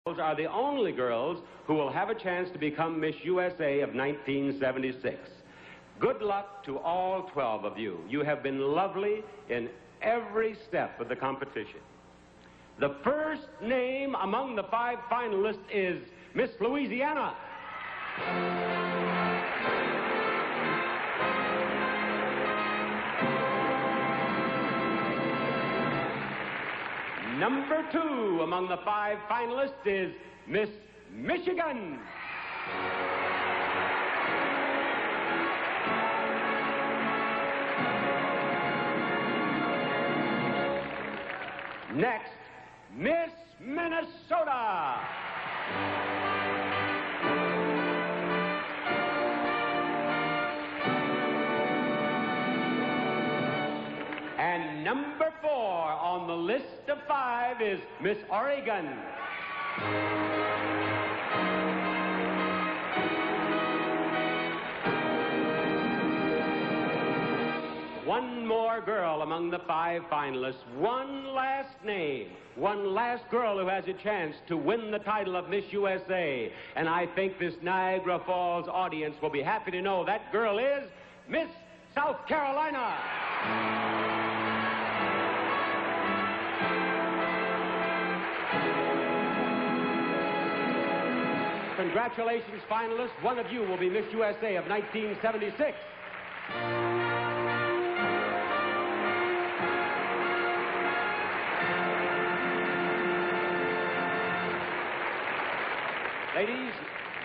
are the only girls who will have a chance to become Miss USA of 1976. Good luck to all 12 of you. You have been lovely in every step of the competition. The first name among the 5 finalists is Miss Louisiana. Number 2 among the 5 finalists is Miss Michigan. Next, Miss Minnesota. And number 4 on the list of 5 is Miss Oregon. One more girl among the 5 finalists, one last name, one last girl who has a chance to win the title of Miss USA. And I think this Niagara Falls audience will be happy to know that girl is Miss South Carolina. Congratulations, finalists. One of you will be Miss USA of 1976. Ladies,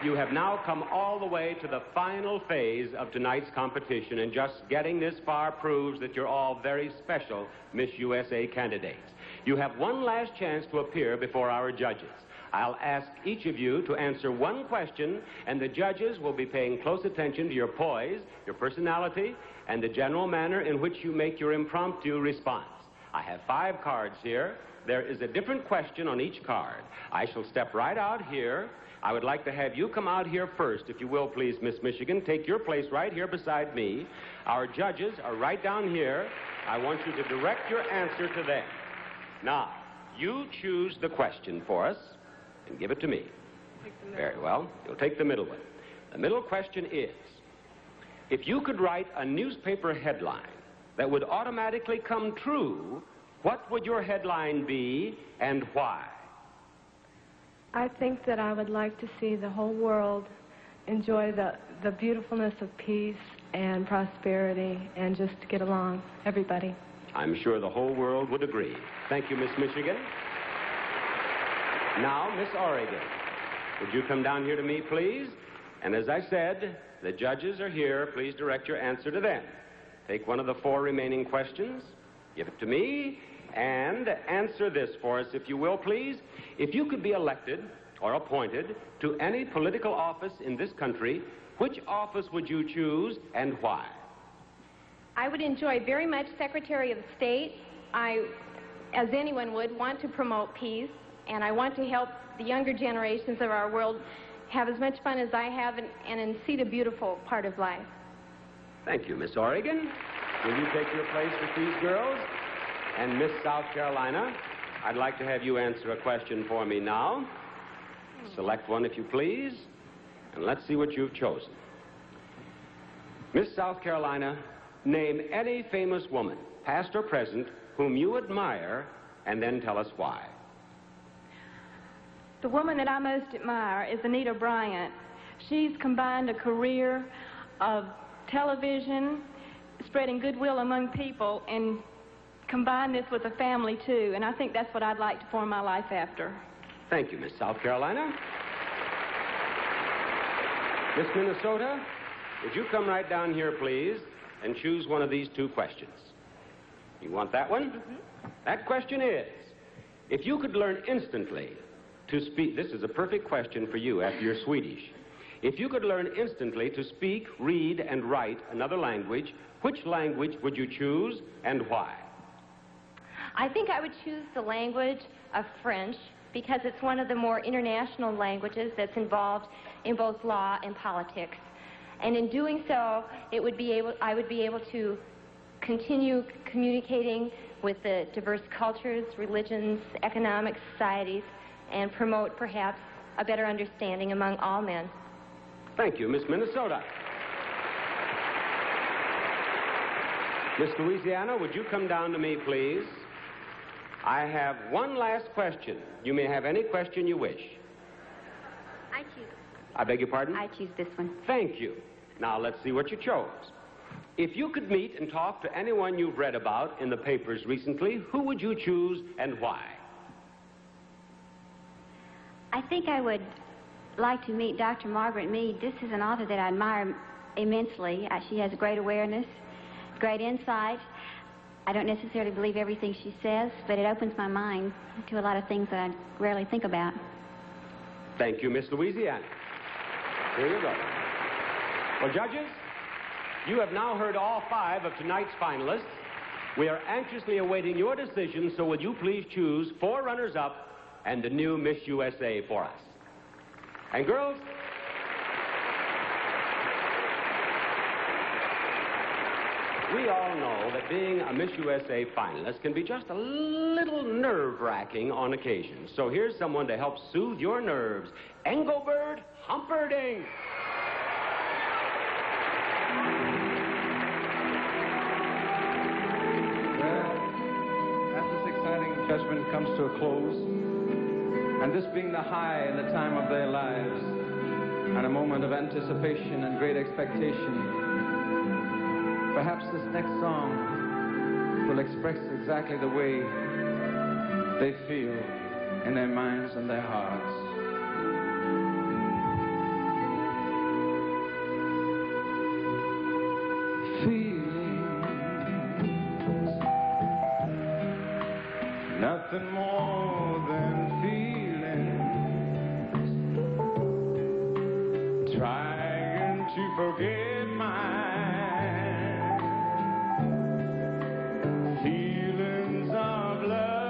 you have now come all the way to the final phase of tonight's competition, and just getting this far proves that you're all very special Miss USA candidates. You have one last chance to appear before our judges. I'll ask each of you to answer one question, and the judges will be paying close attention to your poise, your personality, and the general manner in which you make your impromptu response. I have 5 cards here. There is a different question on each card. I shall step right out here. I would like to have you come out here first, if you will, please, Miss Michigan. Take your place right here beside me. Our judges are right down here. I want you to direct your answer to them. Now, you choose the question for us and give it to me. Very well. You'll take the middle one. The middle question is, if you could write a newspaper headline that would automatically come true, what would your headline be and why? I think that I would like to see the whole world enjoy the beautifulness of peace and prosperity and just get along, everybody. I'm sure the whole world would agree. Thank you, Miss Michigan. Now, Miss Oregon, would you come down here to me, please? And as I said, the judges are here. Please direct your answer to them. Take one of the 4 remaining questions, give it to me, and answer this for us, if you will, please. If you could be elected or appointed to any political office in this country, which office would you choose and why? I would enjoy very much Secretary of State. I, as anyone would, want to promote peace, and I want to help the younger generations of our world have as much fun as I have and see the beautiful part of life. Thank you, Miss Oregon. Will you take your place with these girls? And Miss South Carolina, I'd like to have you answer a question for me now. Select one, if you please, and let's see what you've chosen. Miss South Carolina, name any famous woman, past or present, whom you admire, and then tell us why. The woman that I most admire is Anita Bryant. She's combined a career of television, spreading goodwill among people, and combine this with a family, too, and I think that's what I'd like to form my life after. Thank you, Miss South Carolina. Miss Minnesota, would you come right down here, please, and choose one of these 2 questions? You want that one? Mm-hmm. That question is, if you could learn instantly to speak, this is a perfect question for you after you're Swedish. If you could learn instantly to speak, read, and write another language, which language would you choose and why? I think I would choose the language of French because it's one of the more international languages that's involved in both law and politics. And in doing so, I would be able to continue communicating with the diverse cultures, religions, economic societies and promote perhaps a better understanding among all men. Thank you, Miss Minnesota. Miss Louisiana, would you come down to me, please? I have one last question. You may have any question you wish. I choose. I beg your pardon? I choose this one. Thank you. Now, let's see what you chose. If you could meet and talk to anyone you've read about in the papers recently, who would you choose and why? I think I would like to meet Dr. Margaret Mead. This is an author that I admire immensely. She has great awareness, great insight. I don't necessarily believe everything she says, but it opens my mind to a lot of things that I rarely think about. Thank you, Miss Louisiana. Here you go. Well, judges, you have now heard all 5 of tonight's finalists. We are anxiously awaiting your decision, so would you please choose 4 runners-up and the new Miss USA for us. And girls, we all know that being a Miss USA finalist can be just a little nerve-wracking on occasion. So here's someone to help soothe your nerves. Engelbert Humperdinck. As this exciting judgment comes to a close, and this being the high in the time of their lives, and a moment of anticipation and great expectation, perhaps this next song will express exactly the way they feel in their minds and their hearts. Nothing more than feelings, trying to forget mine, feelings of love,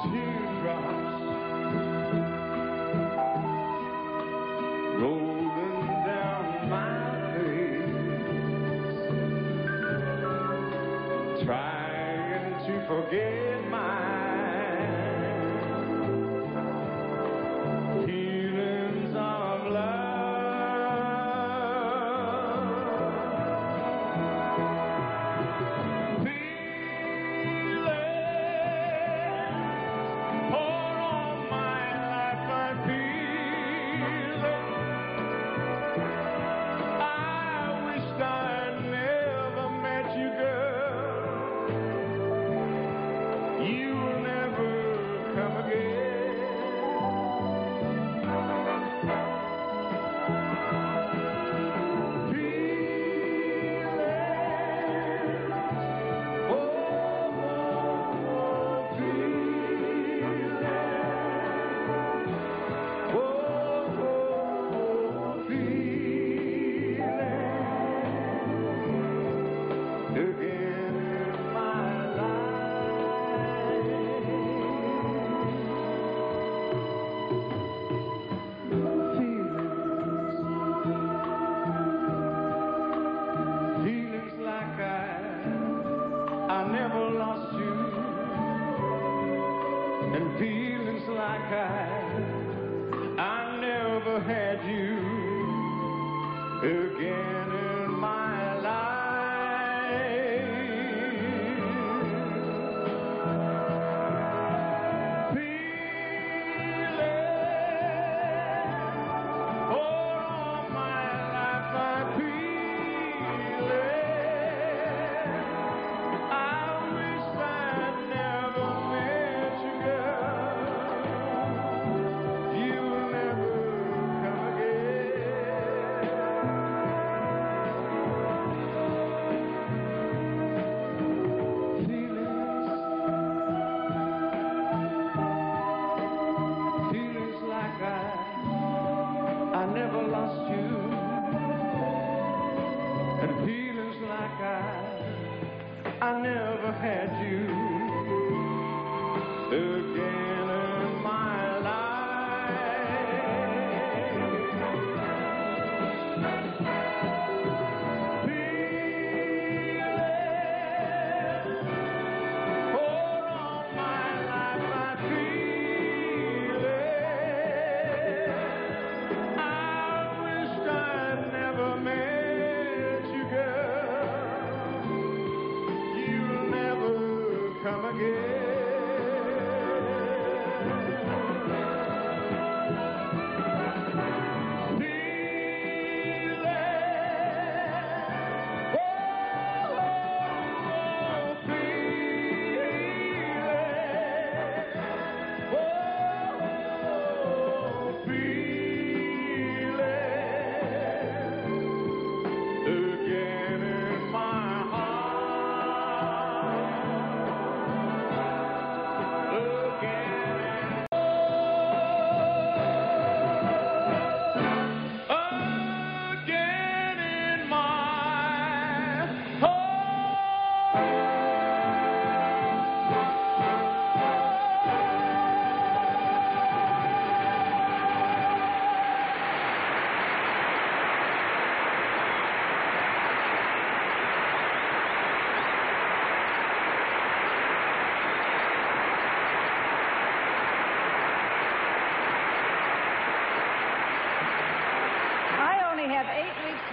teardrops rolling down my face, trying to forget mine, feelings of love, feelings for all my life I feel. I wished I'd never met you, girl. You will never come again. Feelings, oh, feelings, feelings, again in my life. Feelings like I never lost you, and feelings like I never had you again in my life. Feelings, for all my life I feel it. I wish I'd never met you, girl. You'll never come again.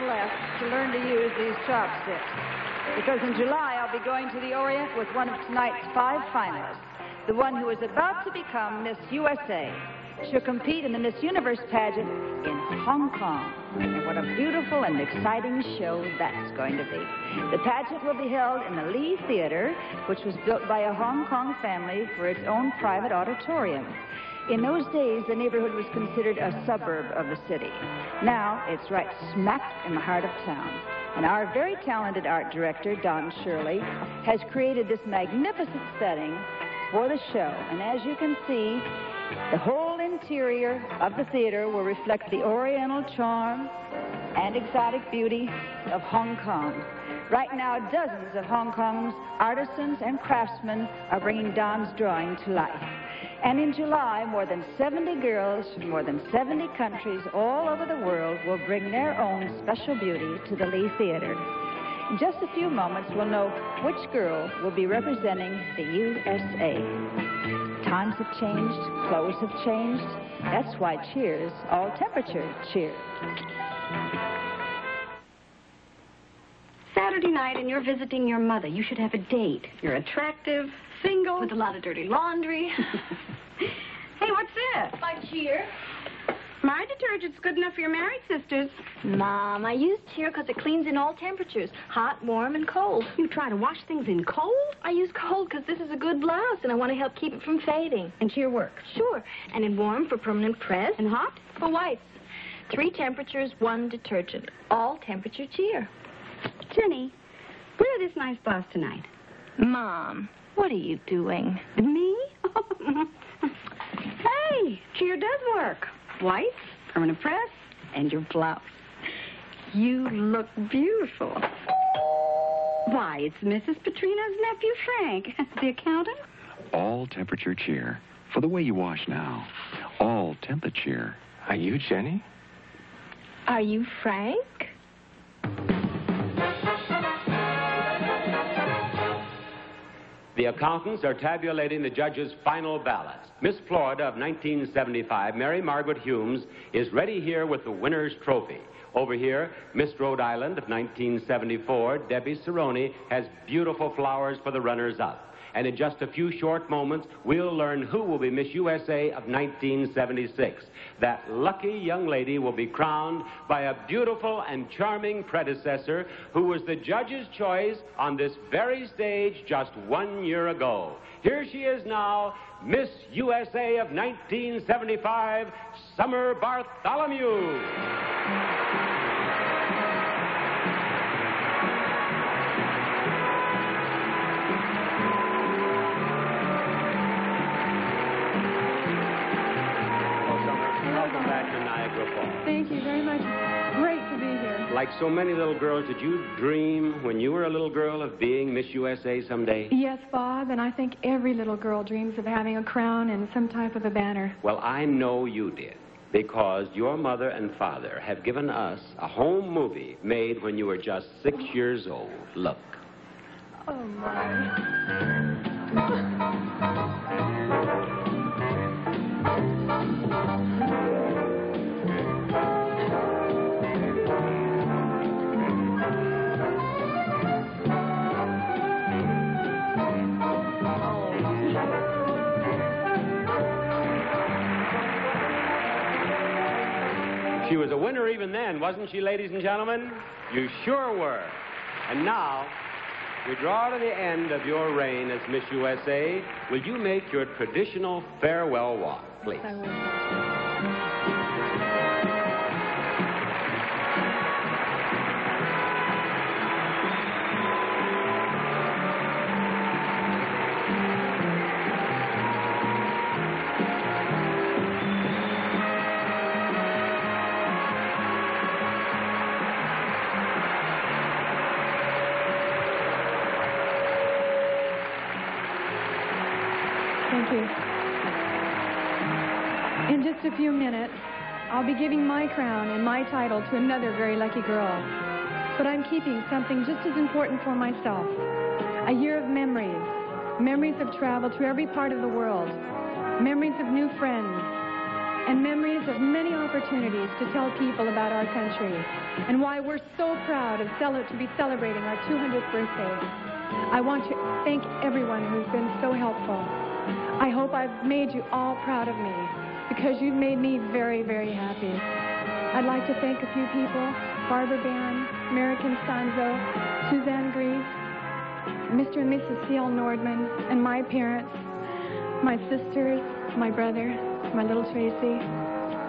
left to learn to use these chopsticks. Because in July, I'll be going to the Orient with one of tonight's 5 finalists, the one who is about to become Miss USA. She'll compete in the Miss Universe pageant in Hong Kong. And what a beautiful and exciting show that's going to be. The pageant will be held in the Lee Theater, which was built by a Hong Kong family for its own private auditorium. In those days, the neighborhood was considered a suburb of the city. Now, it's right smack in the heart of town. And our very talented art director, Don Shirley, has created this magnificent setting for the show. And as you can see, the whole interior of the theater will reflect the oriental charm and exotic beauty of Hong Kong. Right now, dozens of Hong Kong's artisans and craftsmen are bringing Don's drawing to life. And in July, more than 70 girls from more than 70 countries all over the world will bring their own special beauty to the Lee Theater. In just a few moments, we'll know which girl will be representing the USA. Times have changed, clothes have changed. That's why cheers, all temperature cheer. Saturday night and you're visiting your mother. You should have a date. You're attractive, single, with a lot of dirty laundry. Hey, what's this? My cheer. My detergent's good enough for your married sisters. Mom, I use cheer because it cleans in all temperatures, hot, warm, and cold. You try to wash things in cold? I use cold because this is a good blouse, and I want to help keep it from fading. And cheer works? Sure. And in warm for permanent press. And hot? For whites. 3 temperatures, 1 detergent. All temperature cheer. Jenny, wear this nice blouse tonight. Mom, what are you doing? Me? Hey, cheer does work. White, permanent press, and your blouse. You look beautiful. Why, it's Mrs. Petrino's nephew, Frank, the accountant. All temperature cheer. For the way you wash now. All temperature. Are you Jenny? Are you Frank? The accountants are tabulating the judges' final ballots. Miss Florida of 1975, Mary Margaret Humes, is ready here with the winner's trophy. Over here, Miss Rhode Island of 1974, Debbie Cerrone, has beautiful flowers for the runners-up. And in just a few short moments, we'll learn who will be Miss USA of 1976. That lucky young lady will be crowned by a beautiful and charming predecessor who was the judge's choice on this very stage just 1 year ago. Here she is now, Miss USA of 1975, Summer Bartholomew. Thank you very much. Great to be here. Like so many little girls, did you dream when you were a little girl of being Miss USA someday? Yes, Bob, and I think every little girl dreams of having a crown and some type of a banner. Well, I know you did, because your mother and father have given us a home movie made when you were just 6 years old. Look. Oh, my. She was a winner even then, wasn't she, ladies and gentlemen? You sure were. And now, we draw to the end of your reign as Miss USA. Will you make your traditional farewell walk, please? I will. Thank you. In just a few minutes, I'll be giving my crown and my title to another very lucky girl. But I'm keeping something just as important for myself. A year of memories. Memories of travel to every part of the world. Memories of new friends. and memories of many opportunities to tell people about our country and why we're so proud to be celebrating our 200th birthday. I want to thank everyone who's been so helpful. I hope I've made you all proud of me because you've made me very, very happy. I'd like to thank a few people: Barbara Barron, Mary Constanzo, Suzanne Grease, Mr. and Mrs. C.L. Nordman, and my parents, my sisters, my brother, my little Tracy,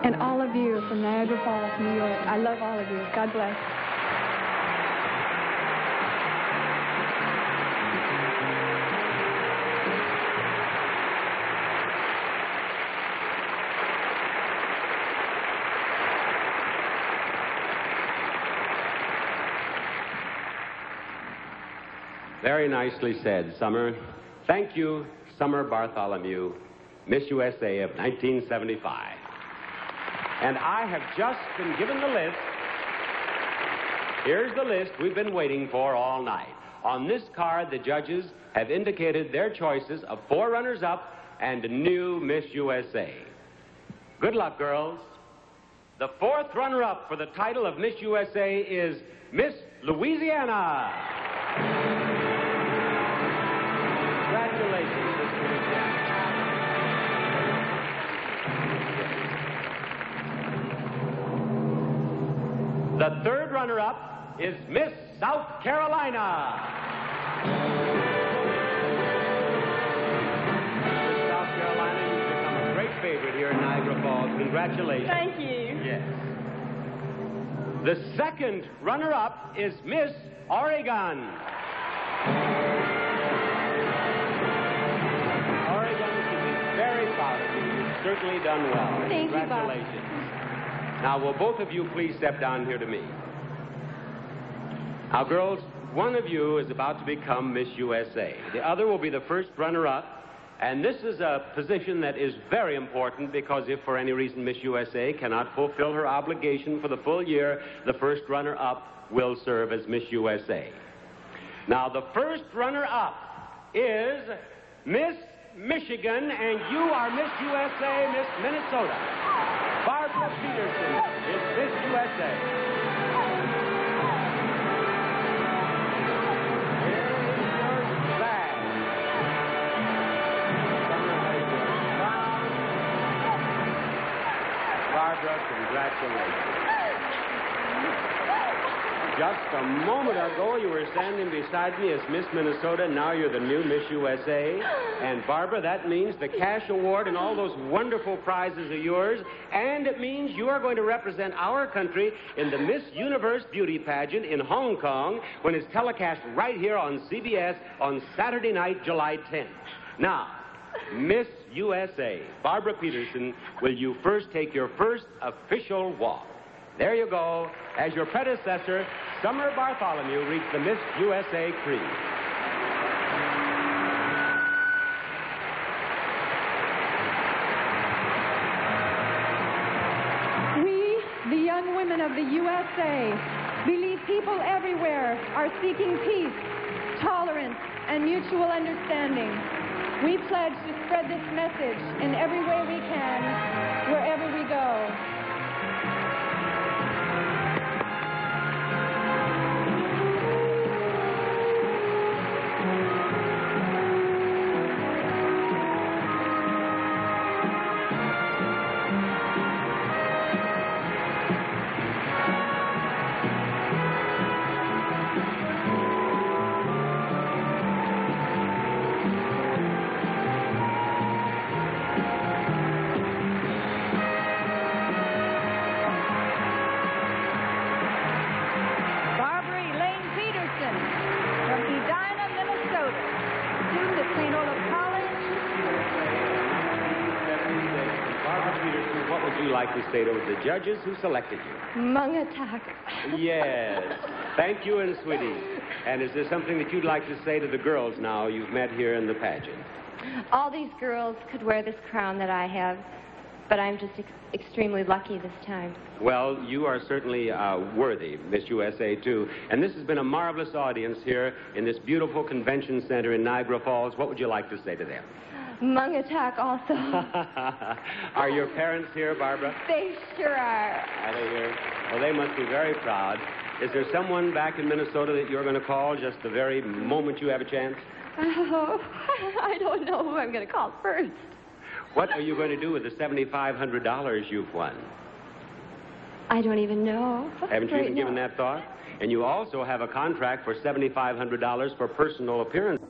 and all of you from Niagara Falls, New York. I love all of you. God bless. Very nicely said, Summer. Thank you, Summer Bartholomew, Miss USA of 1975. And I have just been given the list. Here's the list we've been waiting for all night. On this card, the judges have indicated their choices of 4 runners-up and a new Miss USA. Good luck, girls. The 4th runner-up for the title of Miss USA is Miss Louisiana. Congratulations, Miss Louisiana. The 3rd runner-up is Miss South Carolina. Miss South Carolina, you've become a great favorite here in Niagara Falls. Congratulations. Thank you. Yes. The 2nd runner-up is Miss Oregon. You've certainly done well. Thank you, Bob. Congratulations. Now, will both of you please step down here to me? Now, girls, one of you is about to become Miss USA. The other will be the first runner-up. And this is a position that is very important because if for any reason Miss USA cannot fulfill her obligation for the full year, the first runner-up will serve as Miss USA. Now, the first runner-up is Miss Michigan, and you are Miss USA, Miss Minnesota. Barbara Peterson is Miss USA. Here is your bag. Summer has your crown. Barbara, congratulations. Just a moment ago, you were standing beside me as Miss Minnesota. Now you're the new Miss USA. And, Barbara, that means the cash award and all those wonderful prizes are yours. And it means you are going to represent our country in the Miss Universe Beauty Pageant in Hong Kong when it's telecast right here on CBS on Saturday night, July 10th. Now, Miss USA, Barbara Peterson, will you first take your first official walk? There you go. As your predecessor, Summer Bartholomew reached the Miss USA creed. We, the young women of the USA, believe people everywhere are seeking peace, tolerance, and mutual understanding. We pledge to spread this message in every way we can, wherever we go. What would you like to say to the judges who selected you? Mungatak. Yes. Thank you, and sweetie. And is there something that you'd like to say to the girls now you've met here in the pageant? All these girls could wear this crown that I have, but I'm just extremely lucky this time. Well, you are certainly worthy, Miss USA, too. And this has been a marvelous audience here in this beautiful convention center in Niagara Falls. What would you like to say to them? Lung attack also. Are your parents here, Barbara? They sure are. Are they here? Well, they must be very proud. Is there someone back in Minnesota that you're going to call just the very moment you have a chance? Oh, I don't know who I'm going to call first. What are you going to do with the $7,500 you've won? I don't even know. Haven't you even given that thought? And you also have a contract for $7,500 for personal appearance.